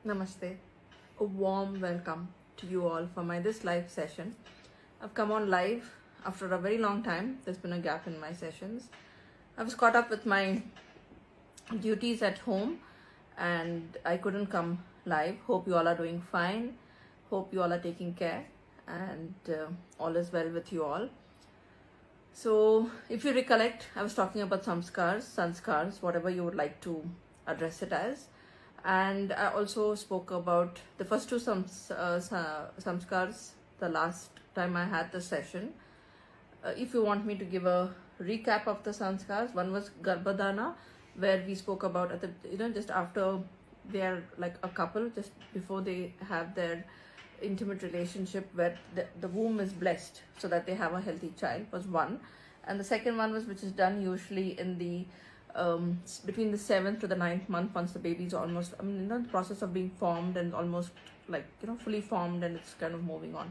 Namaste. A warm welcome to you all for my this live session. I've come on live after a very long time. There's been a gap in my sessions. I was caught up with my duties at home and I couldn't come live. Hope you all are doing fine. Hope you all are taking care and all is well with you all. So, if you recollect, I was talking about sanskars, whatever you would like to address it as. And I also spoke about the first two samskars the last time I had the session. If you want me to give a recap of the sanskars, one was Garbhadana, where we spoke about at the just after they are like a couple, just before they have their intimate relationship where the womb is blessed so that they have a healthy child was one, and the second one was which is done usually in the between the 7th to the 9th month once the baby is almost the process of being formed and almost like fully formed and it's kind of moving on.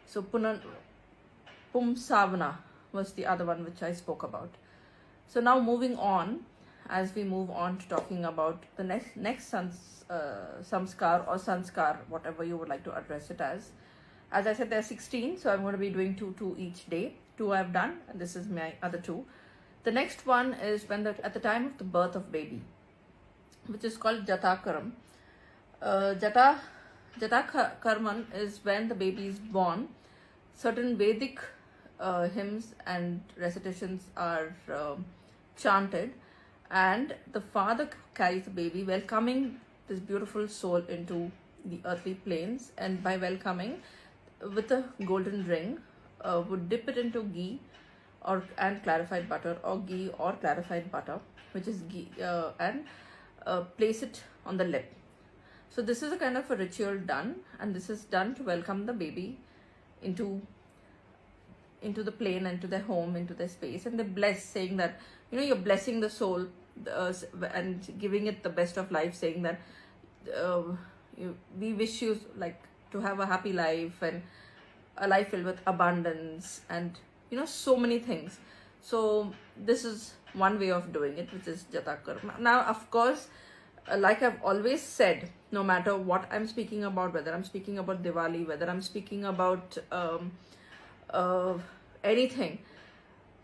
So Pumsavana was the other one which I spoke about. So now moving on, as we move on to talking about the next samskar or sanskar, whatever you would like to address it as. As I said, there are 16, so I'm going to be doing two each day. 2 I've done, and this is my other 2. The next one is when at the time of the birth of baby, which is called Jatakaram. Jatakarman is when the baby is born. Certain Vedic hymns and recitations are chanted, and the father carries the baby, welcoming this beautiful soul into the earthly planes, and by welcoming with a golden ring, would dip it into ghee and clarified butter, or ghee or clarified butter, which is ghee, and place it on the lip. So this is a kind of a ritual done, and this is done to welcome the baby into the plane, into their home, into their space, and they bless, saying that you're blessing the soul and giving it the best of life, saying that we wish you like to have a happy life and a life filled with abundance and so many things. So this is one way of doing it, which is Jatakarma. Now, of course, like I've always said, no matter what I'm speaking about, whether I'm speaking about Diwali, whether I'm speaking about anything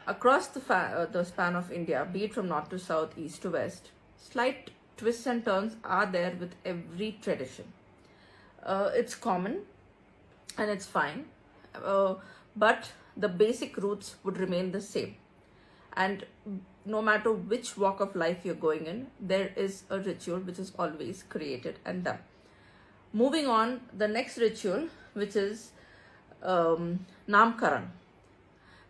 across the span of India, be it from north to south, east to west, slight twists and turns are there with every tradition. It's common and it's fine, but the basic roots would remain the same. And no matter which walk of life you're going in, there is a ritual which is always created and done. Moving on, the next ritual, which is Namkaran.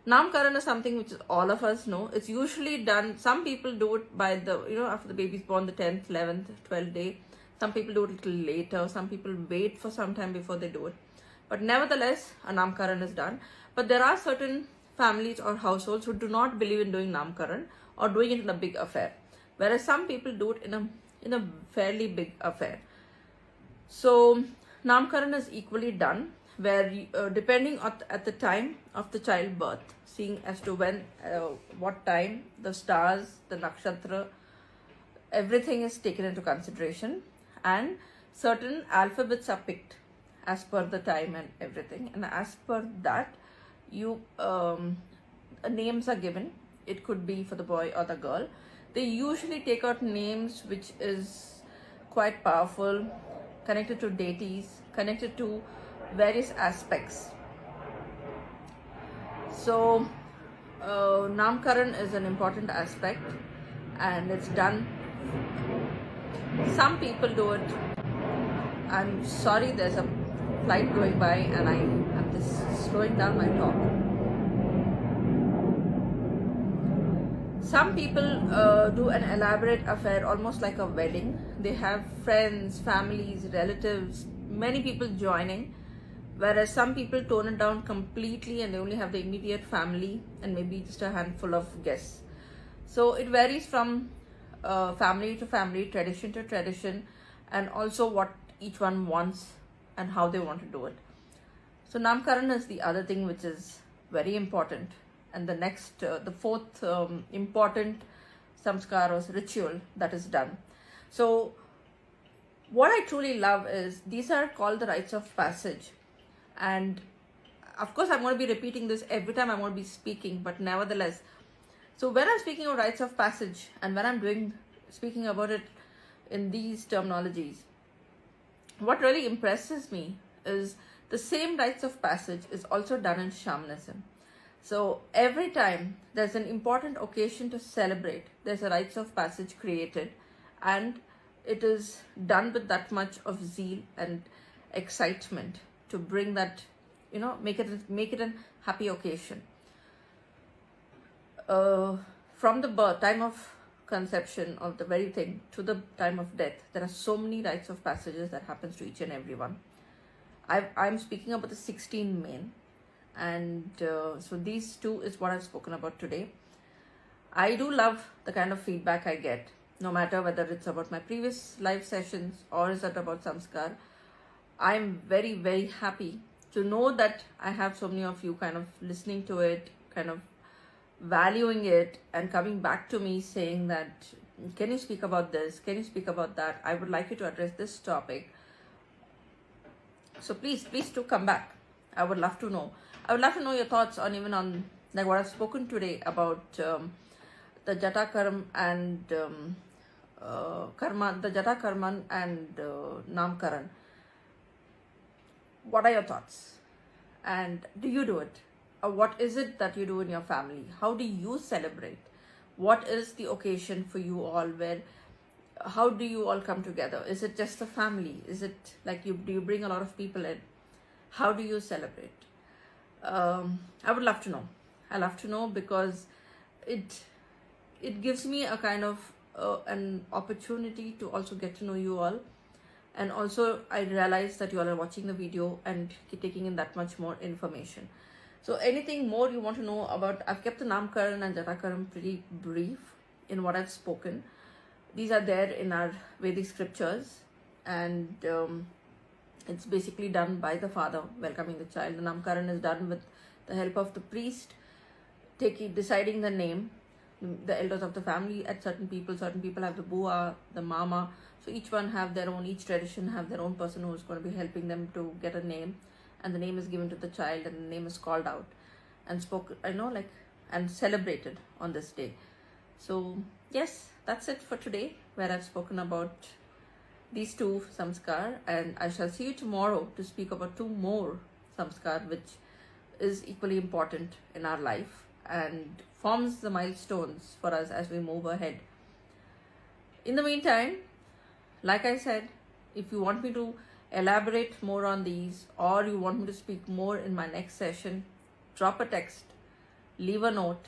Namkaran is something which all of us know. It's usually done, some people do it by the, after the baby's born, the 10th, 11th, 12th day. Some people do it a little later. Some people wait for some time before they do it. But nevertheless, a Namkaran is done. But there are certain families or households who do not believe in doing Namkaran or doing it in a big affair. Whereas some people do it in a fairly big affair. So, Namkaran is equally done, where depending at the time of the childbirth, seeing as to when, what time, the stars, the nakshatra, everything is taken into consideration, and certain alphabets are picked as per the time and everything, and as per that, names are given. It could be for the boy or the girl. They usually take out names which is quite powerful, connected to deities, connected to various aspects. So Namkaran is an important aspect, and it's done. Some people do it. I'm sorry, there's a flight going by and I'm just slowing down my talk. Some people do an elaborate affair, almost like a wedding. They have friends, families, relatives, many people joining, whereas some people tone it down completely and they only have the immediate family and maybe just a handful of guests. So it varies from family to family, tradition to tradition, and also what each one wants and how they want to do it. So Namkaran is the other thing which is very important. And the next, the fourth important samskar or ritual that is done. So what I truly love is these are called the rites of passage. And of course, I'm going to be repeating this every time I'm going to be speaking, but nevertheless, so when I'm speaking of rites of passage and when I'm speaking about it in these terminologies, what really impresses me is the same rites of passage is also done in shamanism. So every time there's an important occasion to celebrate, there's a rites of passage created, and it is done with that much of zeal and excitement to bring that, make it a happy occasion. From the time of conception of the very thing to the time of death, there are so many rites of passages that happens to each and every one. I'm speaking about the 16 main, and so these two is what I've spoken about today. I do love the kind of feedback I get, no matter whether it's about my previous live sessions or is it about Samskar. I'm very, very happy to know that I have so many of you kind of listening to it, kind of valuing it, and coming back to me saying that, can you speak about this? Can you speak about that? I would like you to address this topic. So please do come back. I would love to know. I would love to know your thoughts on even on like what I've spoken today about the Jata Karma and Karma, the Jata Karman and Namkaran. What are your thoughts? And do you do it? Or what is it that you do in your family? How do you celebrate? What is the occasion for you all? How do you all come together? Is it just a family? Is it like do you bring a lot of people in? How do you celebrate? I would love to know. I love to know because it gives me a kind of an opportunity to also get to know you all. And also I realize that you all are watching the video and taking in that much more information. So anything more you want to know about, I've kept the Namkaran and Jatakaran pretty brief in what I've spoken. These are there in our Vedic scriptures, and it's basically done by the father welcoming the child. The Namkaran is done with the help of the priest deciding the name, the elders of the family. At certain people have the bua, the mama. So each tradition have their own person who is going to be helping them to get a name, and the name is given to the child, and the name is called out and and celebrated on this day. So yes, that's it for today, where I've spoken about these two samskar, and I shall see you tomorrow to speak about two more samskar, which is equally important in our life and forms the milestones for us as we move ahead. In the meantime, like I said, if you want me to elaborate more on these, or you want me to speak more in my next session, drop a text, leave a note,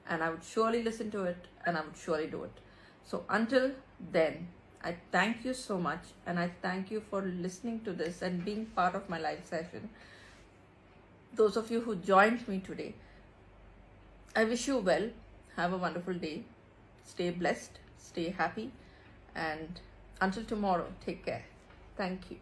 and I would surely listen to it, and I would surely do it. So until then, I thank you so much, and I thank you for listening to this and being part of my live session. Those of you who joined me today, I wish you well. Have a wonderful day. Stay blessed, stay happy, and until tomorrow, take care. Thank you.